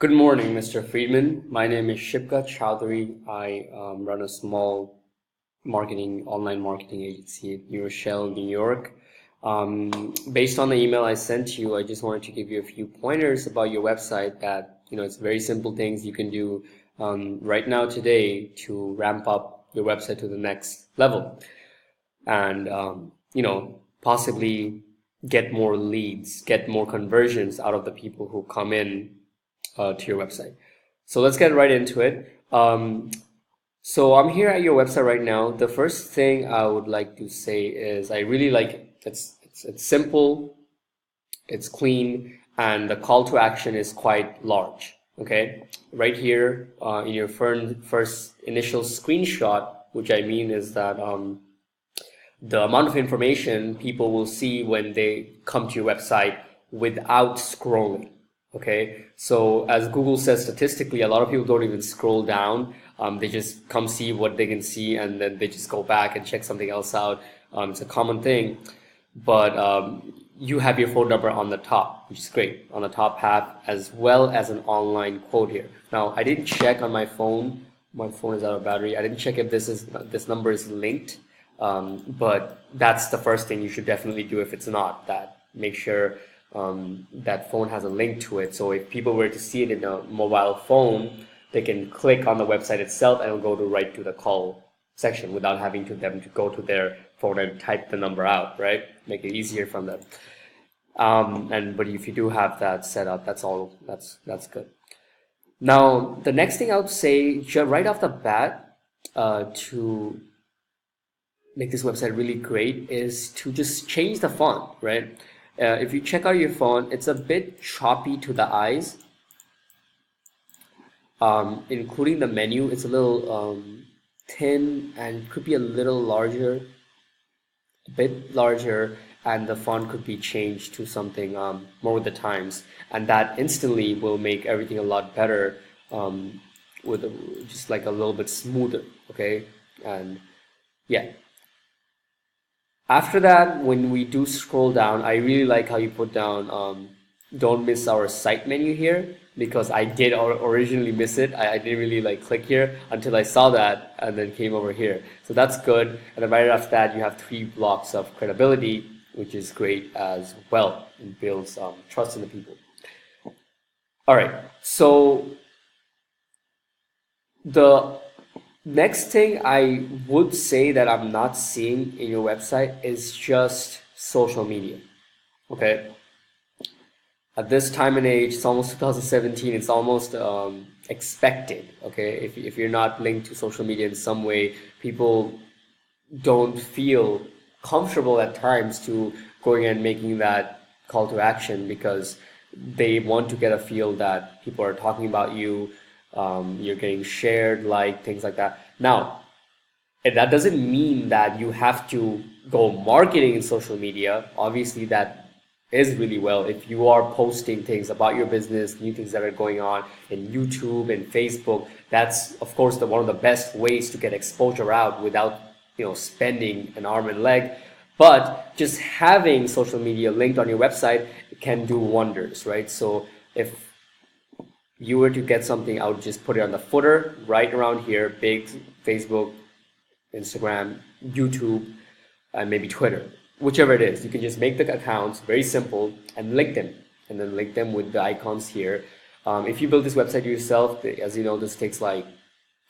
Good morning, Mr. Friedman. My name is Shibga Chowdhury. I run a small online marketing agency in New Rochelle, New York. Based on the email I sent you, I just wanted to give you a few pointers about your website that, it's very simple things you can do right now today to ramp up your website to the next level and, possibly get more leads, get more conversions out of the people who come in to your website. So let's get right into it. So I'm here at your website right now. The first thing I would like to say is I really like it. It's simple, it's clean, and the call to action is quite large. Okay, right here in your first initial screenshot, which I mean is that the amount of information people will see when they come to your website without scrolling. Okay, so as Google says, statistically, a lot of people don't even scroll down. They just come see what they can see and then they just go back and check something else out. It's a common thing, but you have your phone number on the top, which is great, on the top half, as well as an online quote here. Now, I didn't check on my phone. My phone is out of battery. I didn't check if this number is linked. But that's the first thing you should definitely do if it's not. That make sure that phone has a link to it. So if people were to see it in a mobile phone, they can click on the website itself and it'll go right to the call section without having them to go to their phone and type the number out, right? Make it easier for them. But if you do have that set up, that's good. Now, the next thing I would say right off the bat to make this website really great is to just change the font, right? If you check out your font, it's a bit choppy to the eyes. Including the menu, it's a little thin and could be a little larger, a bit larger, and the font could be changed to something more with the times, and that instantly will make everything a lot better with just like a little bit smoother, okay? And yeah. After that, when we do scroll down, I really like how you put down don't miss our site menu here, because I did originally miss it. I didn't really like click here until I saw that and then came over here. So that's good. And then right after that, you have 3 blocks of credibility, which is great as well. It builds trust in the people. All right. So the next thing I would say that I'm not seeing in your website is just social media. Okay. At this time and age, it's almost 2017, it's almost expected, okay? If you're not linked to social media in some way, people don't feel comfortable at times to going and making that call to action because they want to get a feel that people are talking about you, you're getting shared, like things like that. Now, and that doesn't mean that you have to go marketing in social media. Obviously, that is really well if you are posting things about your business, new things that are going on in YouTube and Facebook. That's of course one of the best ways to get exposure out without spending an arm and leg. But just having social media linked on your website can do wonders, right? So if you were to get something, I would just put it on the footer right around here, big Facebook, Instagram, YouTube, and maybe Twitter, whichever it is. You can just make the accounts very simple and link them, and then link them with the icons here. If you build this website yourself, as you know, this takes like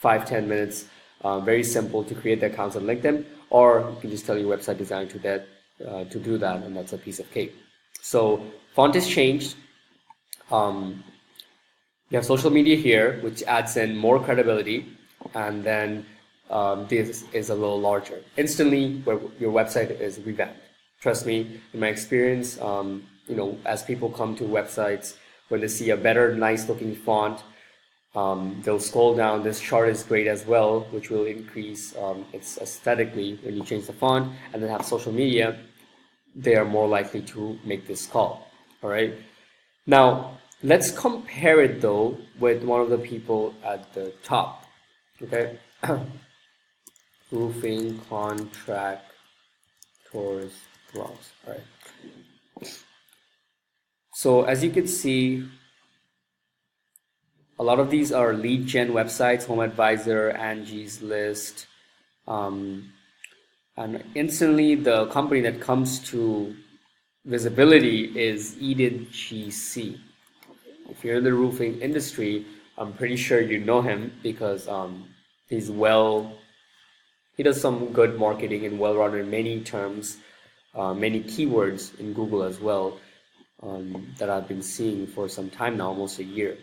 5-10 minutes. Very simple to create the accounts and link them, or you can just tell your website designer to do that, and that's a piece of cake. So font is changed. You have social media here, which adds in more credibility, and then this is a little larger. Instantly, where your website is revamped. Trust me, in my experience, as people come to websites, when they see a better, nice-looking font, they'll scroll down. This chart is great as well, which will increase its aesthetically when you change the font, and then have social media. They are more likely to make this call. All right. Now, let's compare it though with one of the people at the top. Okay. Roofing contractors gloves. All right. So as you can see, a lot of these are lead gen websites, Home Advisor, Angie's List, and instantly the company that comes to visibility is Eden GC. If you're in the roofing industry, I'm pretty sure you know him because he does some good marketing and well-run in many terms, many keywords in Google as well, that I've been seeing for some time now, almost a year.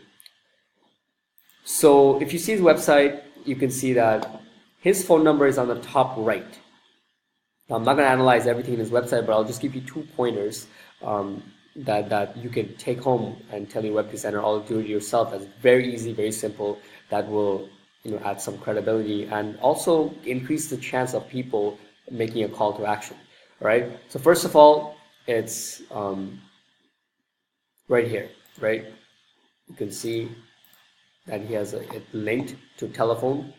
So if you see his website, you can see that his phone number is on the top right. Now, I'm not going to analyze everything in his website, but I'll just give you 2 pointers that you can take home and tell your web designer, I'll do it yourself. That's very easy, very simple. That will add some credibility and also increase the chance of people making a call to action. All right. So first of all, it's right here, right? You can see that he has it linked to telephone,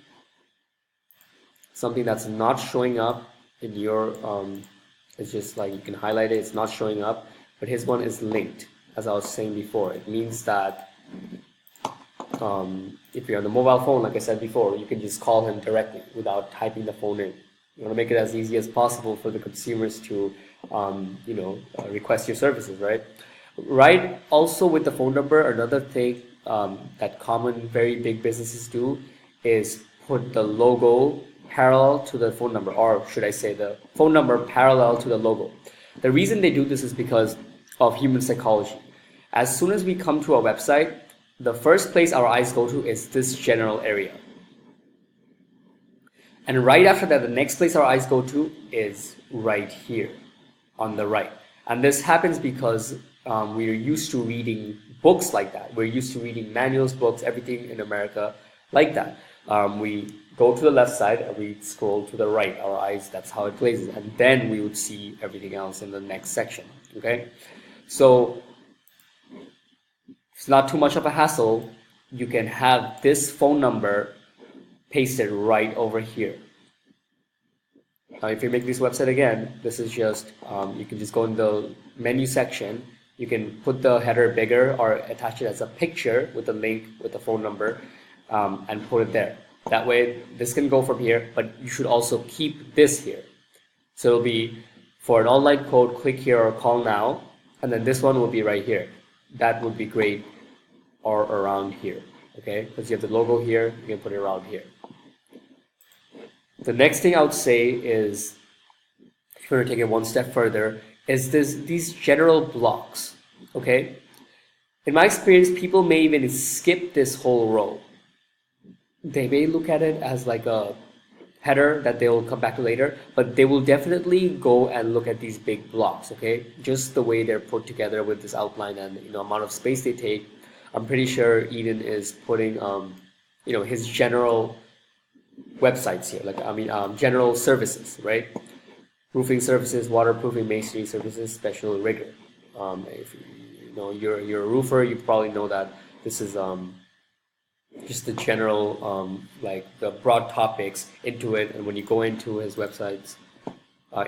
something that's not showing up in your it's just like you can highlight it, it's not showing up, but his one is linked. As I was saying before, it means that if you're on the mobile phone, like I said before, you can just call him directly without typing the phone in. You want to make it as easy as possible for the consumers to request your services, right? Right. Also with the phone number, another thing that common very big businesses do is put the logo parallel to the phone number, or should I say the phone number parallel to the logo. The reason they do this is because of human psychology. As soon as we come to a website, the first place our eyes go to is this general area. And right after that, the next place our eyes go to is right here on the right. And this happens because we're used to reading books like that. We're used to reading manuals, books, everything in America like that. We go to the left side and we scroll to the right, our eyes, that's how it places. And then we would see everything else in the next section, okay? So it's not too much of a hassle. You can have this phone number pasted right over here. Now, if you make this website again, this is just, you can just go in the menu section. You can put the header bigger or attach it as a picture with a link with the phone number and put it there. That way, this can go from here, but you should also keep this here. So it'll be for an online code, click here or call now, and then this one will be right here. That would be great, or around here, okay? Because you have the logo here, you can put it around here. The next thing I would say is, if you want to take it one step further, is these general blocks, okay? In my experience, people may even skip this whole row. They may look at it as like a header that they will come back to later, but they will definitely go and look at these big blocks, okay? Just the way they're put together with this outline and amount of space they take. I'm pretty sure Eden is putting his general websites here, general services, right? Roofing services, waterproofing, masonry services, special rigor. If you're a roofer, you probably know that this is just the general like the broad topics into it, and when you go into his website's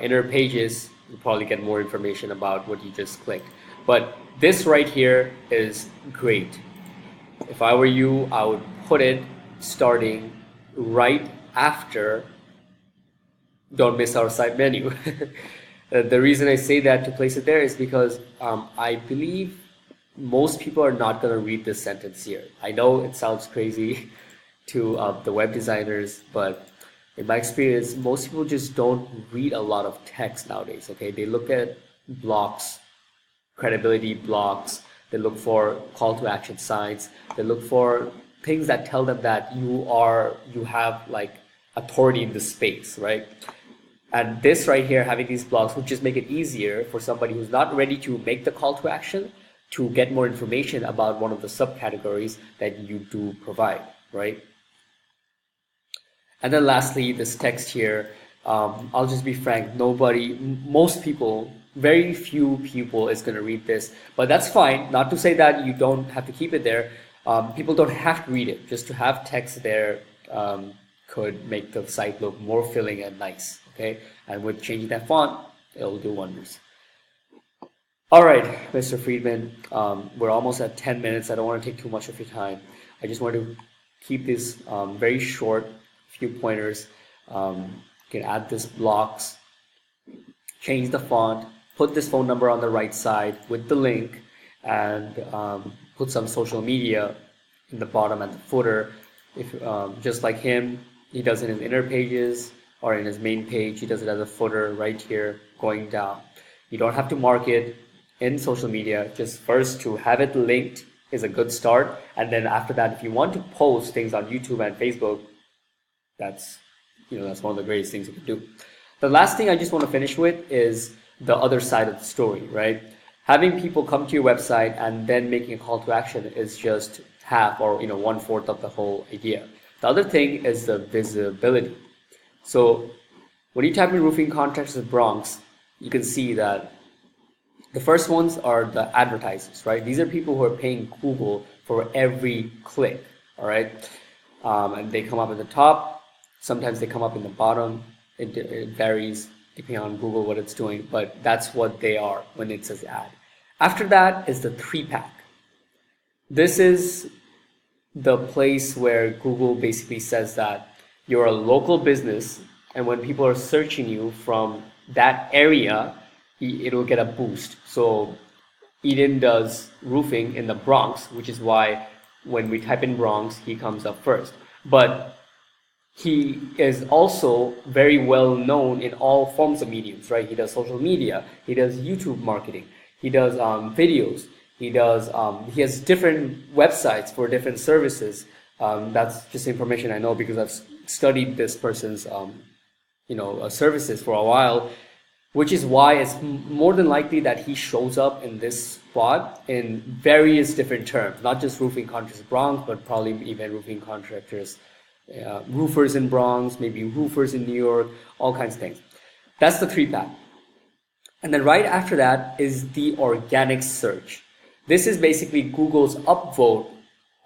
inner pages, you probably get more information about what you just clicked. But this right here is great. If I were you, I would put it starting right after don't miss our site menu. The reason I say that to place it there is because I believe most people are not going to read this sentence here. I know it sounds crazy to the web designers, but in my experience, most people just don't read a lot of text nowadays, okay? They look at blocks, credibility blocks, they look for call to action signs, they look for things that tell them that you have like authority in the space, right? And this right here, having these blocks would just make it easier for somebody who's not ready to make the call to action to get more information about one of the subcategories that you do provide, right? And then lastly, this text here, I'll just be frank, most people, very few people is going to read this, but that's fine. Not to say that you don't have to keep it there. People don't have to read it. Just to have text there could make the site look more filling and nice, okay? And with changing that font, it'll do wonders. All right, Mr. Friedman, we're almost at 10 minutes. I don't want to take too much of your time. I just want to keep this very short, few pointers. You can add this blocks, change the font, put this phone number on the right side with the link, and put some social media in the bottom and the footer. If just like him, he does it in inner pages or in his main page. He does it as a footer right here going down. You don't have to mark it in social media. Just first to have it linked is a good start, and then after that, if you want to post things on YouTube and Facebook, that's that's one of the greatest things you can do. The last thing I just want to finish with is the other side of the story, right? Having people come to your website and then making a call to action is just half or 1/4 of the whole idea. The other thing is the visibility. So when you type in roofing contractors Bronx, you can see that the first ones are the advertisers, right? These are people who are paying Google for every click, all right? And they come up at the top. Sometimes they come up in the bottom. It varies depending on Google what it's doing, but that's what they are when it says ad. After that is the 3-pack. This is the place where Google basically says that you're a local business, and when people are searching you from that area, it'll get a boost. So Eden does roofing in the Bronx, which is why when we type in Bronx, he comes up first. But he is also very well known in all forms of mediums, right? He does social media, he does YouTube marketing, he does videos, he has different websites for different services. That's just information I know because I've studied this person's services for a while, which is why it's more than likely that he shows up in this spot in various different terms, not just roofing contractors Bronx, but probably even roofing contractors, roofers in Bronx, maybe roofers in New York, all kinds of things. That's the 3-pack. And then right after that is the organic search. This is basically Google's upvote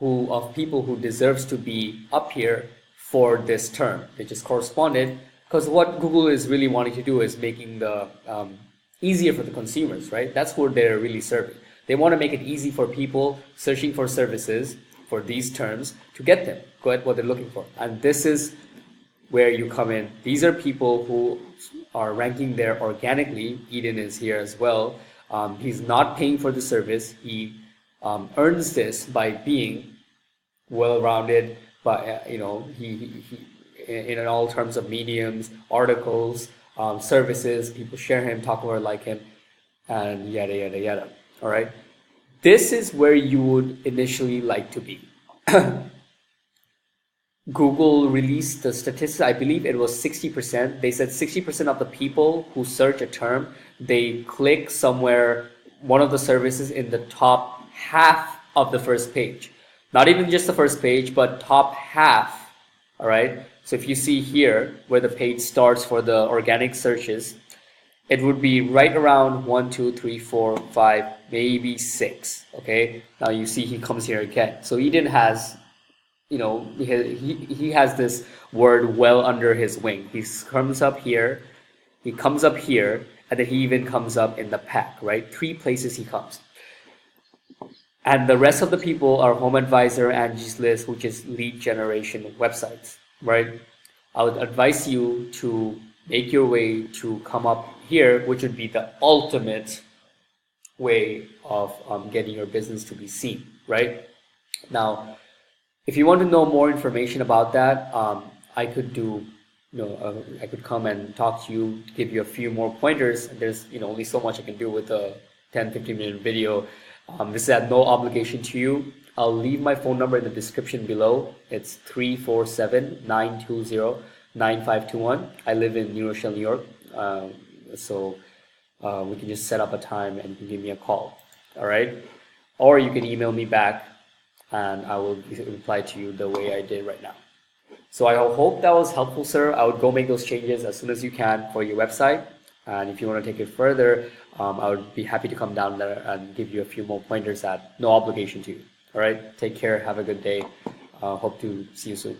of people who deserves to be up here for this term. They just corresponded, because what Google is really wanting to do is making the easier for the consumers, right? That's what they're really serving. They want to make it easy for people searching for services for these terms to get what they're looking for. And this is where you come in. These are people who are ranking there organically. Eden is here as well. He's not paying for the service. He earns this by being well-rounded, but he in all terms of mediums, articles, services, people share him, talk about it, like him, and yada yada yada. All right, this is where you would initially like to be. Google released the statistics. I believe it was 60%. They said 60% of the people who search a term, they click somewhere, one of the services in the top half of the first page. Not even just the first page, but top half. All right. So if you see here where the page starts for the organic searches, it would be right around 1, 2, 3, 4, 5, maybe 6. Okay. Now you see he comes here again. So Eden has, he has this word well under his wing. He comes up here, and then he even comes up in the pack, right? 3 places he comes. And the rest of the people are Home Advisor, Angie's List, which is lead generation websites, right? I would advise you to make your way to come up here, which would be the ultimate way of getting your business to be seen, right? Now, if you want to know more information about that, I could do, I could come and talk to you, give you a few more pointers. There's, only so much I can do with a 10-15 minute video. This is at no obligation to you. I'll leave my phone number in the description below. It's 347-920-9521. I live in New Rochelle, New York. So we can just set up a time and you can give me a call. All right. Or you can email me back and I will reply to you the way I did right now. So I hope that was helpful, sir. I would go make those changes as soon as you can for your website. And if you want to take it further, I would be happy to come down there and give you a few more pointers at no obligation to you. All right. Take care. Have a good day. Hope to see you soon.